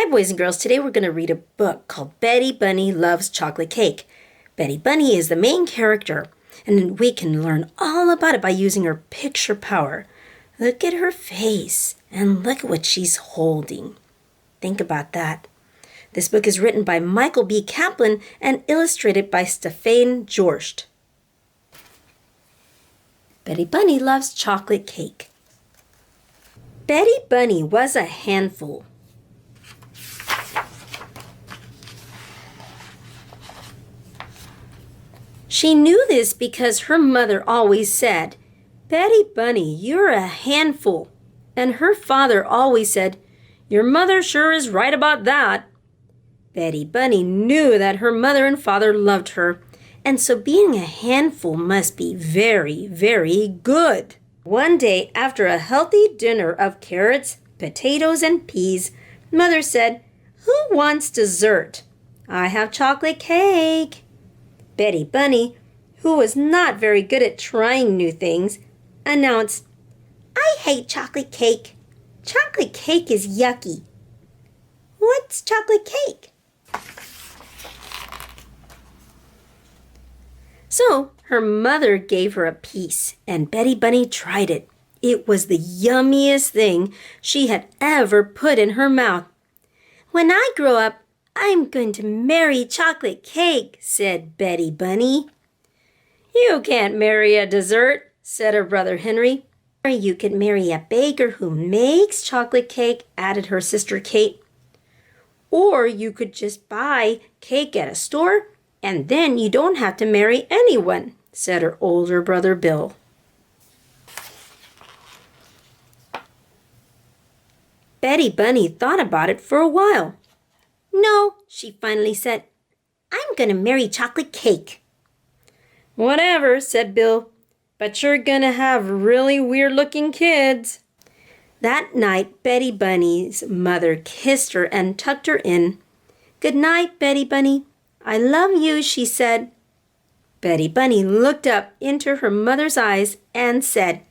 Hi, boys and girls. Today we're going to read a book called Betty Bunny Loves Chocolate Cake. Betty Bunny is the main character, and we can learn all about it by using her picture power. Look at her face, and look at what she's holding. Think about that. This book is written by Michael B. Kaplan and illustrated by Stefan Jorst. Betty Bunny loves chocolate cake. Betty Bunny was a handful. She knew this because her mother always said, "Betty Bunny, you're a handful." And her father always said, "Your mother sure is right about that." Betty Bunny knew that her mother and father loved her, and so being a handful must be very, very good. One day, after a healthy dinner of carrots, potatoes, and peas, Mother said, "Who wants dessert?" "I have chocolate cake." Betty Bunny, who was not very good at trying new things, announced, "I hate chocolate cake. Chocolate cake is yucky." "What's chocolate cake?" So her mother gave her a piece, and Betty Bunny tried it. It was the yummiest thing she had ever put in her mouth. "When I grow up, I'm going to marry chocolate cake," said Betty Bunny. "You can't marry a dessert," said her brother Henry. "Or you could marry a baker who makes chocolate cake," added her sister Kate. "Or you could just buy cake at a store, and then you don't have to marry anyone," said her older brother Bill. Betty Bunny thought about it for a while. "No," she finally said, "I'm going to marry chocolate cake." "Whatever," said Bill, "but you're going to have really weird-looking kids." That night, Betty Bunny's mother kissed her and tucked her in. "Good night, Betty Bunny. I love you," she said. Betty Bunny looked up into her mother's eyes and said,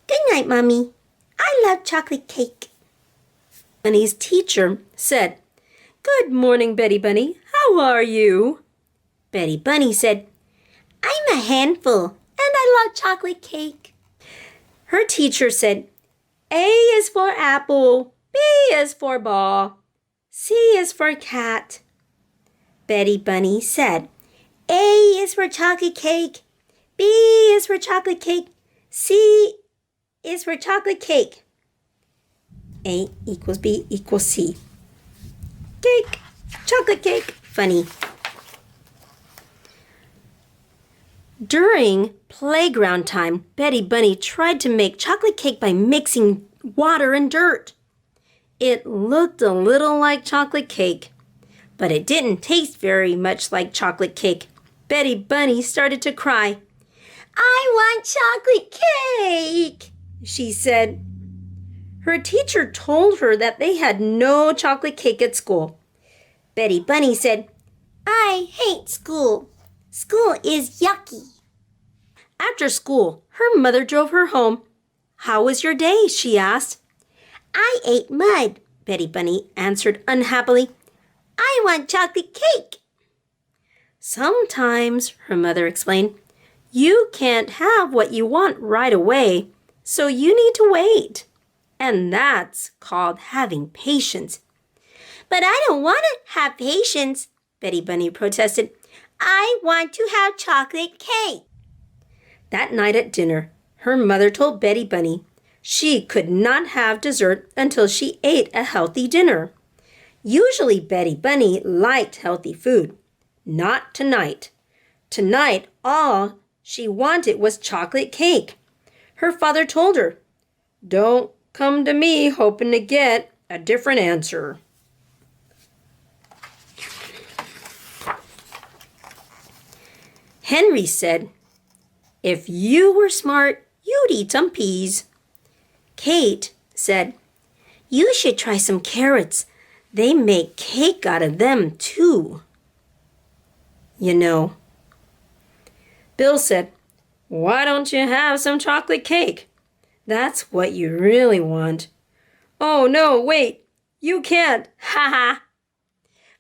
"Good night, Mommy. I love chocolate cake." Bunny's teacher said, "Good morning, Betty Bunny. How are you?" Betty Bunny said, "I'm a handful, and I love chocolate cake." Her teacher said, "A is for apple, B is for ball, C is for cat." Betty Bunny said, "A is for chocolate cake, B is for chocolate cake, C is for chocolate cake." A equals B equals C. Cake, chocolate cake, funny. During playground time, Betty Bunny tried to make chocolate cake by mixing water and dirt. It looked a little like chocolate cake, but it didn't taste very much like chocolate cake. Betty Bunny started to cry. "I want chocolate cake," she said. Her teacher told her that they had no chocolate cake at school. Betty Bunny said, "I hate school. School is yucky." After school, her mother drove her home. "How was your day?" she asked. "I ate mud," Betty Bunny answered unhappily. "I want chocolate cake." "Sometimes," her mother explained, "you can't have what you want right away, so you need to wait. And that's called having patience." "But I don't want to have patience," Betty Bunny protested. "I want to have chocolate cake." That night at dinner, her mother told Betty Bunny she could not have dessert until she ate a healthy dinner. Usually Betty Bunny liked healthy food. Not tonight. Tonight, all she wanted was chocolate cake. Her father told her, "Don't come to me hoping to get a different answer." Henry said, "If you were smart, you'd eat some peas." Kate said, "You should try some carrots. They make cake out of them too." You know. Bill said, "Why don't you have some chocolate cake? That's what you really want." "Oh, no, wait. You can't, ha ha.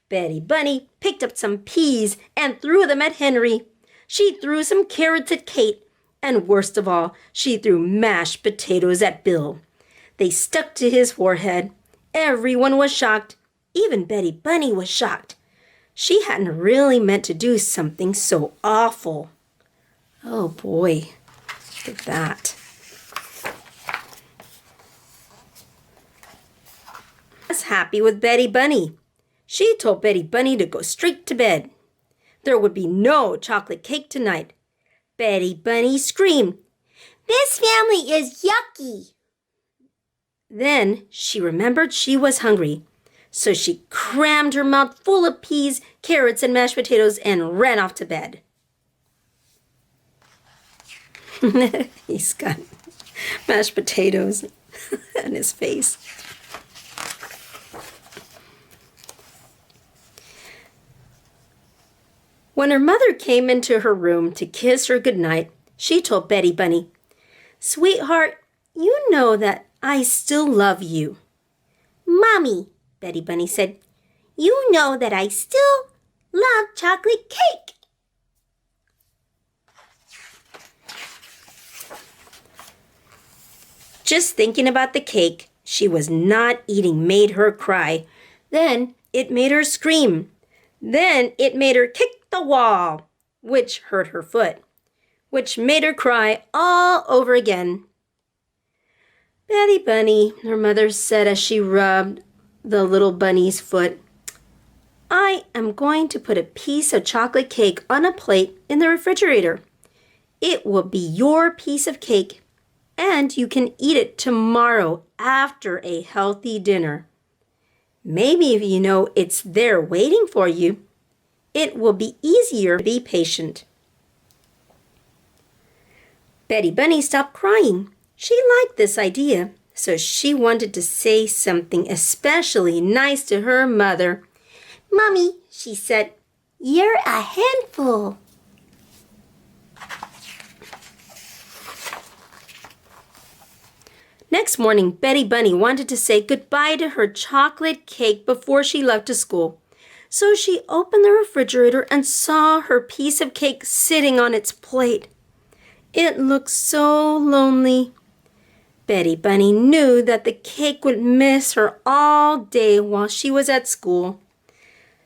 Betty Bunny picked up some peas and threw them at Henry. She threw some carrots at Kate, and worst of all, she threw mashed potatoes at Bill. They stuck to his forehead. Everyone was shocked. Even Betty Bunny was shocked. She hadn't really meant to do something so awful. Oh boy, look at that. I was happy with Betty Bunny. She told Betty Bunny to go straight to bed. There would be no chocolate cake tonight. Betty Bunny screamed, "This family is yucky!" Then she remembered she was hungry, so she crammed her mouth full of peas, carrots, and mashed potatoes and ran off to bed. He's got mashed potatoes on his face. When her mother came into her room to kiss her goodnight, she told Betty Bunny, "Sweetheart, you know that I still love you." "Mommy," Betty Bunny said, "you know that I still love chocolate cake." Just thinking about the cake she was not eating made her cry. Then it made her scream. Then it made her kick the wall, which hurt her foot, which made her cry all over again. "Betty Bunny," her mother said as she rubbed the little bunny's foot, "I am going to put a piece of chocolate cake on a plate in the refrigerator. It will be your piece of cake, and you can eat it tomorrow after a healthy dinner. Maybe if you know it's there waiting for you, it will be easier to be patient." Betty Bunny stopped crying. She liked this idea, so she wanted to say something especially nice to her mother. "Mommy," she said, "you're a handful." Next morning, Betty Bunny wanted to say goodbye to her chocolate cake before she left to school. So she opened the refrigerator and saw her piece of cake sitting on its plate. It looked so lonely. Betty Bunny knew that the cake would miss her all day while she was at school.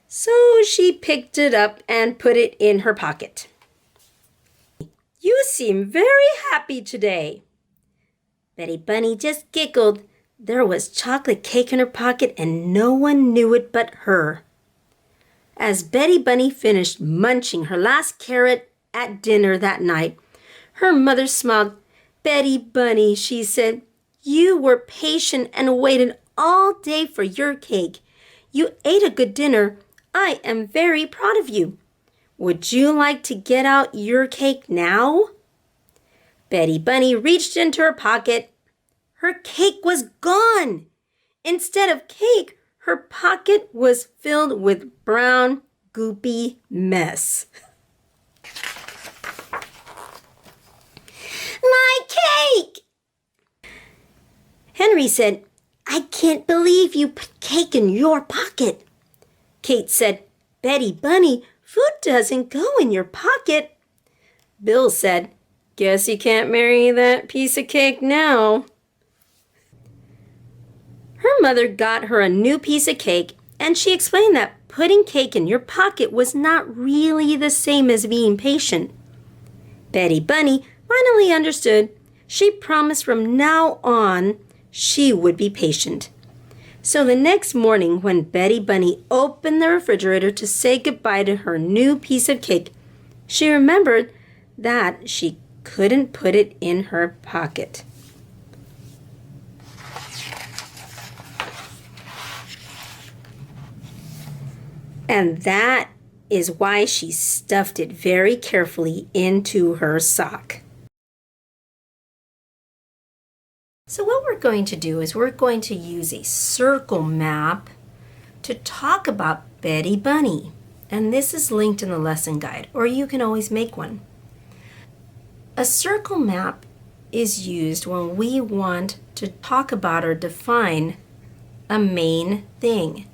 So she picked it up and put it in her pocket. "You seem very happy today." Betty Bunny just giggled. There was chocolate cake in her pocket and no one knew it but her. As Betty Bunny finished munching her last carrot at dinner that night, her mother smiled. "Betty Bunny," she said, "you were patient and waited all day for your cake. You ate a good dinner. I am very proud of you. Would you like to get out your cake now?" Betty Bunny reached into her pocket. Her cake was gone. Instead of cake, her pocket was filled with brown, goopy mess. "My cake!" Henry said, "I can't believe you put cake in your pocket." Kate said, "Betty Bunny, food doesn't go in your pocket." Bill said, "Guess you can't marry that piece of cake now." Her mother got her a new piece of cake, and she explained that putting cake in your pocket was not really the same as being patient. Betty Bunny finally understood. She promised from now on she would be patient. So the next morning, when Betty Bunny opened the refrigerator to say goodbye to her new piece of cake, she remembered that she couldn't put it in her pocket. And that is why she stuffed it very carefully into her sock. So what we're going to do is we're going to use a circle map to talk about Betty Bunny. And this is linked in the lesson guide, or you can always make one. A circle map is used when we want to talk about or define a main thing.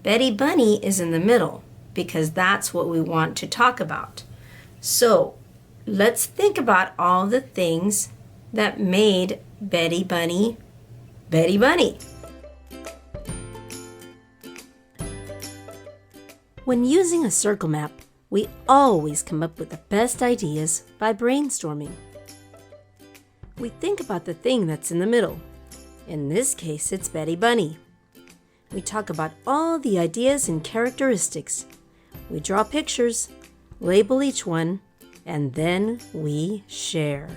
Betty Bunny is in the middle because that's what we want to talk about. So let's think about all the things that made Betty Bunny Betty Bunny. When using a circle map, we always come up with the best ideas by brainstorming. We think about the thing that's in the middle. In this case, it's Betty Bunny. We talk about all the ideas and characteristics. We draw pictures, label each one, and then we share.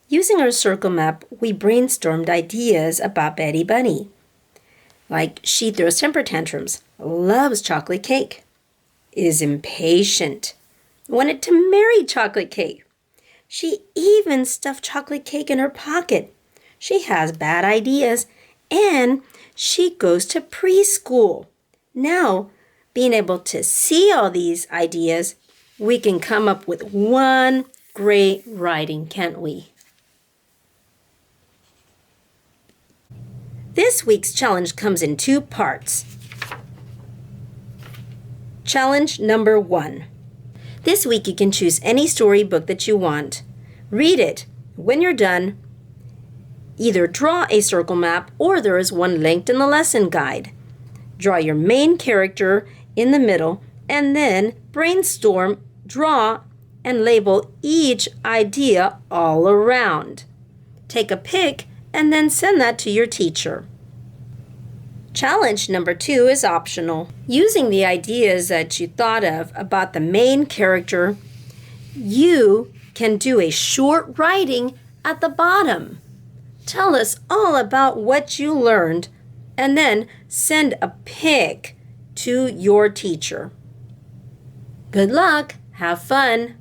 Using our circle map, we brainstormed ideas about Betty Bunny. Like, she throws temper tantrums, loves chocolate cake, is impatient, wanted to marry chocolate cake. She even stuffed chocolate cake in her pocket. She has bad ideas, and she goes to preschool. Now, being able to see all these ideas, we can come up with one great writing, can't we? This week's challenge comes in 2 parts. Challenge number 1. This week you can choose any storybook that you want. Read it. When you're done, either draw a circle map or there is one linked in the lesson guide. Draw your main character in the middle and then brainstorm, draw, and label each idea all around. Take a pic and then send that to your teacher. Challenge number 2 is optional. Using the ideas that you thought of about the main character, you can do a short writing at the bottom. Tell us all about what you learned and then send a pic to your teacher. Good luck. Have fun.